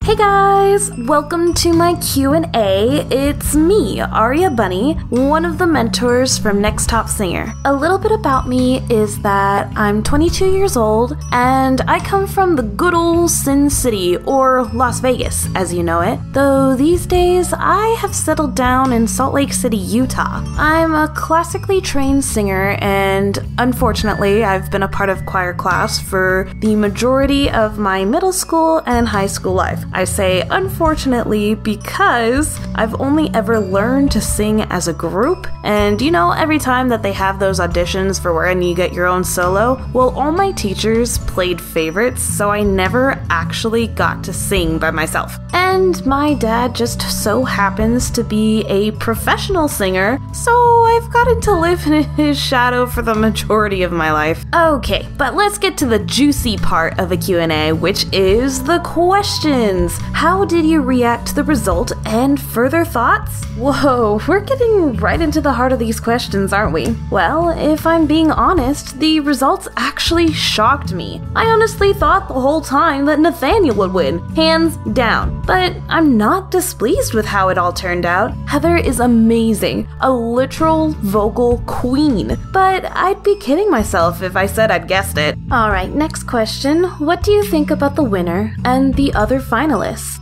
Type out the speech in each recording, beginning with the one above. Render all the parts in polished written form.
Hey guys! Welcome to my Q&A. It's me, Aria Buni, one of the mentors from Next Top Singer. A little bit about me is that I'm 22 years old and I come from the good old Sin City, or Las Vegas as you know it, though these days I have settled down in Salt Lake City, Utah. I'm a classically trained singer and unfortunately I've been a part of choir class for the majority of my middle school and high school life. I say unfortunately because I've only ever learned to sing as a group, and you know, every time that they have those auditions for when you get your own solo, well, all my teachers played favorites, so I never actually got to sing by myself. And my dad just so happens to be a professional singer, so I've gotten to live in his shadow for the majority of my life. Okay, but let's get to the juicy part of a Q&A, which is the questions. How did you react to the result and further thoughts? Whoa, we're getting right into the heart of these questions, aren't we? Well, if I'm being honest, the results actually shocked me. I honestly thought the whole time that Nathaniel would win, hands down. But I'm not displeased with how it all turned out. Heather is amazing, a literal vocal queen. But I'd be kidding myself if I said I'd guessed it. Alright, next question. What do you think about the winner and the other finalists?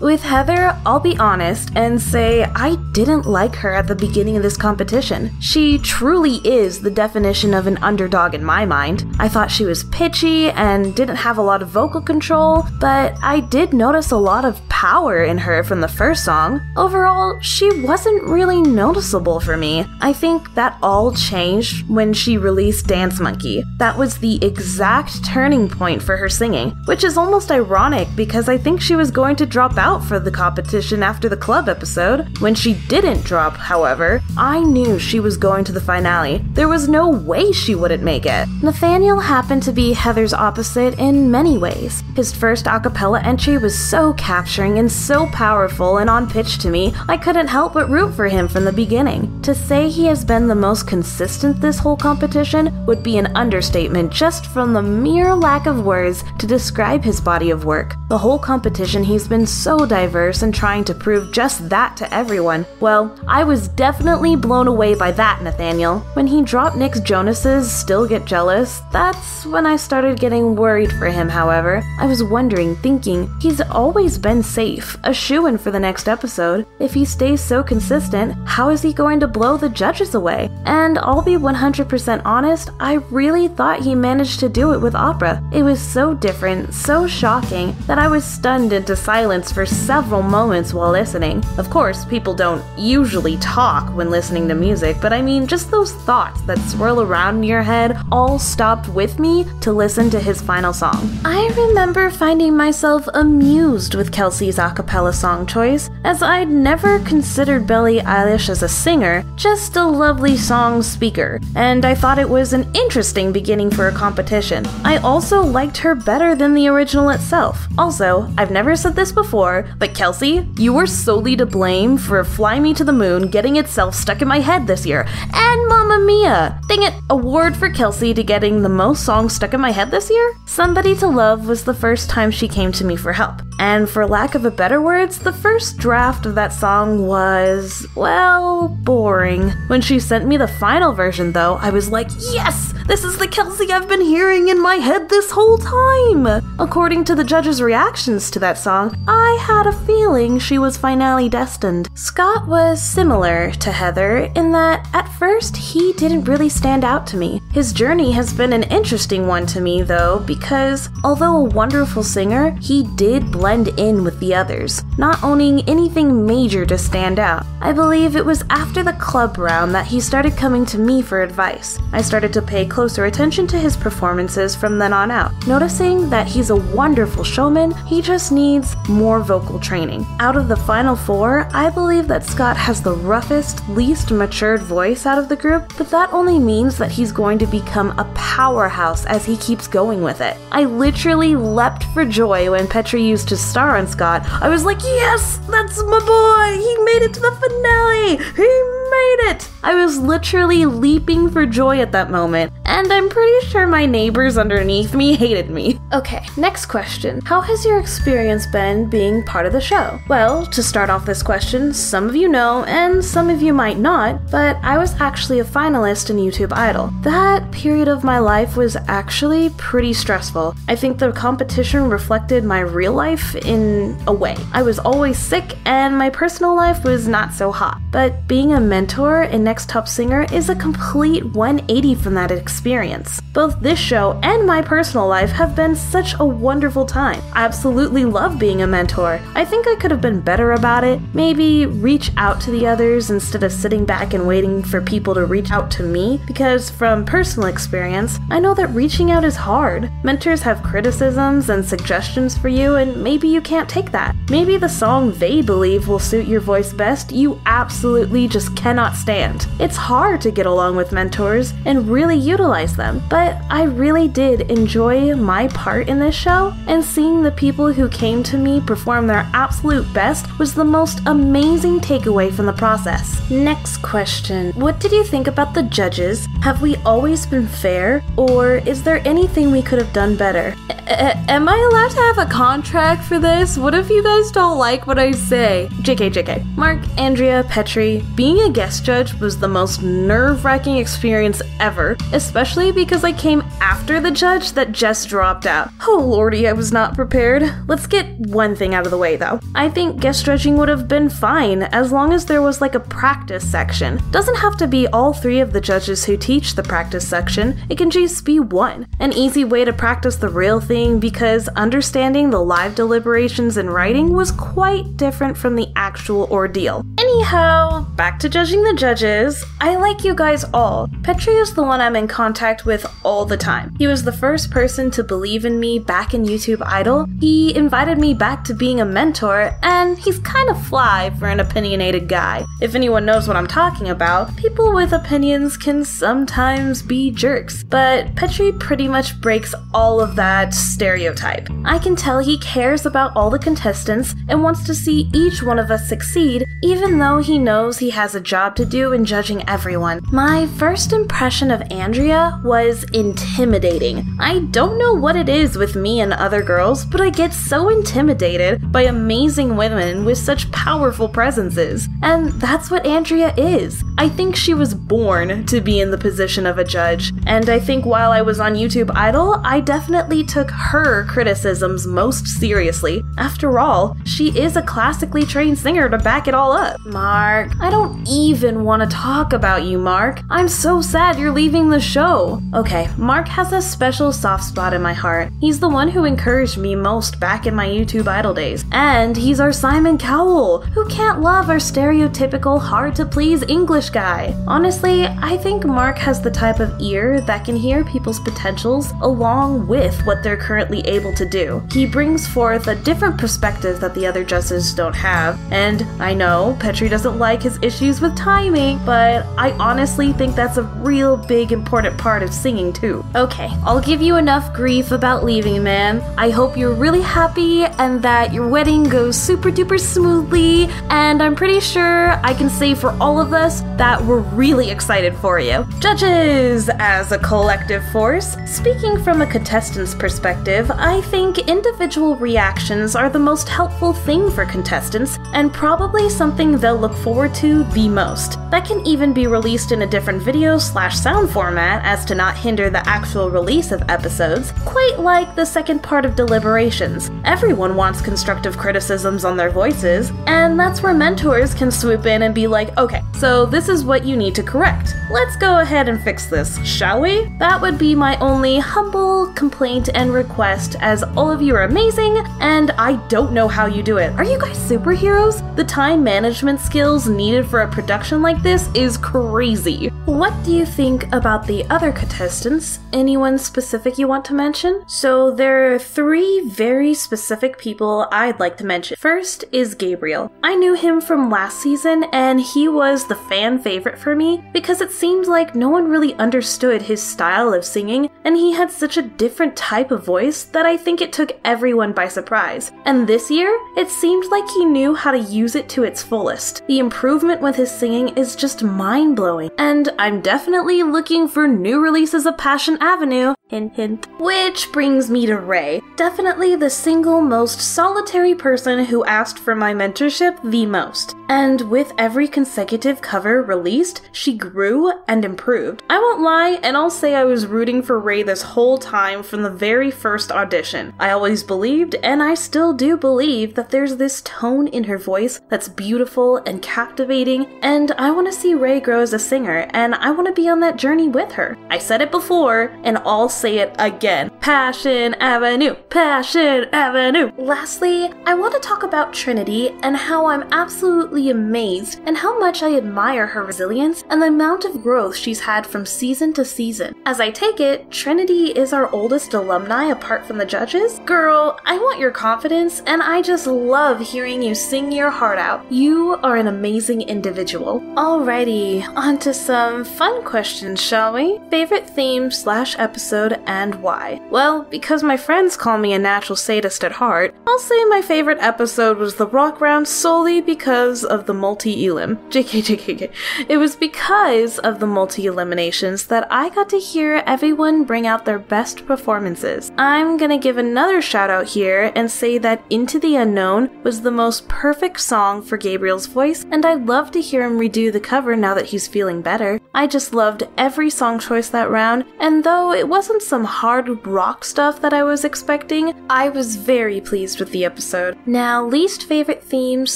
With Heather, I'll be honest and say I didn't like her at the beginning of this competition. She truly is the definition of an underdog in my mind. I thought she was pitchy and didn't have a lot of vocal control, but I did notice a lot of power in her from the first song. Overall, she wasn't really noticeable for me. I think that all changed when she released Dance Monkey. That was the exact turning point for her singing, which is almost ironic because I think she was going to drop out for the competition after the club episode. When she didn't drop, however, I knew she was going to the finale. There was no way she wouldn't make it. Nathaniel happened to be Heather's opposite in many ways. His first a cappella entry was so capturing and so powerful and on pitch to me, I couldn't help but root for him from the beginning. To say he has been the most consistent this whole competition would be an understatement just from the mere lack of words to describe his body of work. The whole competition he's been so diverse and trying to prove just that to everyone. Well, I was definitely blown away by that, Nathaniel. When he dropped Nick Jonas's Still Get Jealous, that's when I started getting worried for him, however. I was wondering, thinking, he's always been safe, a shoo-in for the next episode. If he stays so consistent, how is he going to blow the judges away? And I'll be 100% honest, I really thought he managed to do it with opera. It was so different, so shocking, that I was stunned into silence for several moments while listening. Of course, people don't usually talk when listening to music, but I mean just those thoughts that swirl around in your head all stopped with me to listen to his final song. I remember finding myself amused with Kelsey's a cappella song choice, as I'd never considered Billie Eilish as a singer, just a lovely song speaker, and I thought it was an interesting beginning for a competition. I also liked her better than the original itself. Also, I've never said this before, but Kelsey, you were solely to blame for Fly Me to the Moon getting itself stuck in my head this year, and Mamma Mia! Dang it, award for Kelsey to getting the most songs stuck in my head this year? Somebody to Love was the first time she came to me for help, and for lack of a better words, the first draft of that song was, well, boring. When she sent me the final version though, I was like, yes! This is the Kelsey I've been hearing in my head this whole time! According to the judges' reactions to that song, I had a feeling she was finale destined. Scott was similar to Heather in that at first he didn't really stand out to me. His journey has been an interesting one to me though, because although a wonderful singer, he did blend in with the others, not owning anything major to stand out. I believe it was after the club round that he started coming to me for advice. I started to pay closer attention to his performances from then on out, noticing that he's a wonderful showman, he just needs more vocal training. Out of the final four, I believe that Scott has the roughest, least matured voice out of the group, but that only means that he's going to become a powerhouse as he keeps going with it. I literally leapt for joy when Petra used to star on Scott. I was like, yes, that's my boy! He made it to the finale! He made it! I was literally leaping for joy at that moment, and I'm pretty sure my neighbors underneath me hated me. Okay, next question. How has your experience been being part of the show? Well, to start off this question, some of you know, and some of you might not, but I was actually a finalist in YouTube Idol. That period of my life was actually pretty stressful. I think the competition reflected my real life in a way. I was always sick, and my personal life was not so hot. But being a mentor in Next Top Singer is a complete 180 from that experience. Both this show and my personal life have been such a wonderful time. I absolutely love being a mentor. I think I could have been better about it. Maybe reach out to the others instead of sitting back and waiting for people to reach out to me, because from personal experience, I know that reaching out is hard. Mentors have criticisms and suggestions for you, and maybe you can't take that. Maybe the song they believe will suit your voice best you absolutely just cannot stand. It's hard to get along with mentors and really utilize them, but I really did enjoy my part in this show, and seeing the people who came to me perform their absolute best was the most amazing takeaway from the process. Next question. What did you think about the judges? Have we always been fair, or is there anything we could have done better? Am I allowed to have a contract for this? What if you guys don't like what I say? JK. Mark, Andrea, Petri, being a guest judge was the most nerve-wracking experience ever, especially because I came after the judge that just dropped out. Oh lordy, I was not prepared. Let's get one thing out of the way though. I think guest judging would have been fine as long as there was like a practice section. Doesn't have to be all three of the judges who teach the practice section, it can just be one. An easy way to practice the real thing, because understanding the live deliberations and writing was quite different from the actual ordeal. Anyhow, back to judging the judges. I like you guys all. Petri is the one I'm in contact with all the time. He was the first person to believe in me back in YouTube Idol. He invited me back to being a mentor, and he's kind of fly for an opinionated guy. If anyone knows what I'm talking about, people with opinions can sometimes be jerks, but Petri pretty much breaks all of that stereotype. I can tell he cares about all the contestants and wants to see each one of us succeed, even though he knows he has a job to do in judging everyone. My first impression of Andrea was intimidating. I don't know what it is with me and other girls, but I get so intimidated by amazing women with such powerful presences. And that's what Andrea is. I think she was born to be in the position of a judge, and I think while I was on YouTube Idol, I definitely took her criticisms most seriously. After all, she is a classically trained singer to back it all up. Mark, I don't even want to talk about you, Mark. I'm so sad you're leaving the show. Okay, Mark has a special soft spot in my heart. He's the one who encouraged me most back in my YouTube Idol days. And he's our Simon Cowell. Who can't love our stereotypical hard-to-please English guy? Honestly, I think Mark has the type of ear that can hear people's potentials along with what they're currently able to do. He brings forth a different perspective that the other judges don't have, and I know Petri doesn't like his issues with timing, but I honestly think that's a real big important part of singing too. Okay, I'll give you enough grief about leaving, man. I hope you're really happy and that your wedding goes super duper smoothly, and I'm pretty sure I can say for all of us that we're really excited for you. Judges, as a collective force, speaking from a contestant's perspective, I think individual reactions are the most helpful thing for contestants, and probably something they'll look forward to the most. That can even be released in a different video/sound format as to not hinder the actual release of episodes, quite like the second part of deliberations. Everyone wants constructive criticisms on their voices, and that's where mentors can swoop in and be like, okay, so this is what you need to correct. Let's go ahead and fix this, shall we? That would be my only humble complaint and request, as all of you are amazing, and I don't know how you do it. Are you guys superheroes? The time management skills needed for a production like this is crazy. What do you think about the other contestants? Anyone specific you want to mention? So there are three very specific people I'd like to mention. First is Gabriel. I knew him from last season, and he was the fan fan favorite for me because it seemed like no one really understood his style of singing, and he had such a different type of voice that I think it took everyone by surprise. And this year, it seemed like he knew how to use it to its fullest. The improvement with his singing is just mind-blowing, and I'm definitely looking for new releases of Passion Avenue. Hint, hint. Which brings me to Ray. Definitely the single most solitary person who asked for my mentorship the most. And with every consecutive cover released, she grew and improved. I won't lie, and I'll say I was rooting for Ray this whole time from the very first audition. I always believed, and I still do believe, that there's this tone in her voice that's beautiful and captivating, and I want to see Ray grow as a singer, and I want to be on that journey with her. I said it before, and I'll say it again. Passion Avenue! Passion Avenue! Lastly, I want to talk about Trinity and how I'm absolutely amazed and how much I admire her resilience and the amount of growth she's had from season to season. As I take it, Trinity is our oldest alumni apart from the judges? Girl, I want your confidence, and I just love hearing you sing your heart out. You are an amazing individual. Alrighty, on to some fun questions, shall we? Favorite theme / episode and why? Well, because my friends call me a natural sadist at heart, I'll say my favorite episode was the rock round solely because of the multi-elim. JK. It was because of the multi-eliminations that I got to hear everyone bring out their best performances. I'm gonna give another shout out here and say that Into the Unknown was the most perfect song for Gabriel's voice, and I'd love to hear him redo the cover now that he's feeling better. I just loved every song choice that round, and though it wasn't some hard rock stuff that I was expecting, I was very pleased with the episode. Now, least favorite theme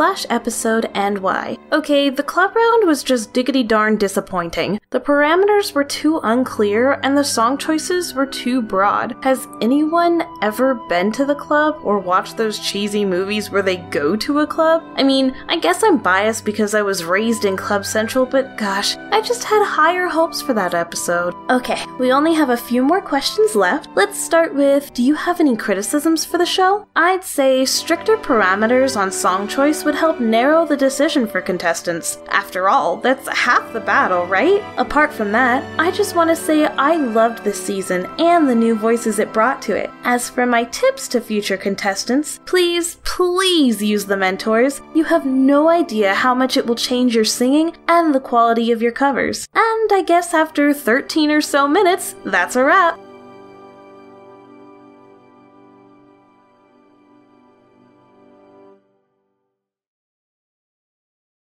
/ episode and why. Okay, the club round was just diggity darn disappointing. The parameters were too unclear and the song choices were too broad. Has anyone ever been to the club or watched those cheesy movies where they go to a club? I mean, I guess I'm biased because I was raised in Club Central, but gosh, I just had higher hopes for that episode. Okay, we only have a few more questions left. Let's start with, do you have any criticisms for the show? I'd say stricter parameters on song choice would help narrow the decision for contestants. After all, that's half the battle, right? Apart from that, I just want to say I loved this season and the new voices it brought to it. As for my tips to future contestants, please use the mentors. You have no idea how much it will change your singing and the quality of your covers. And I guess after 13 or so minutes, that's a wrap.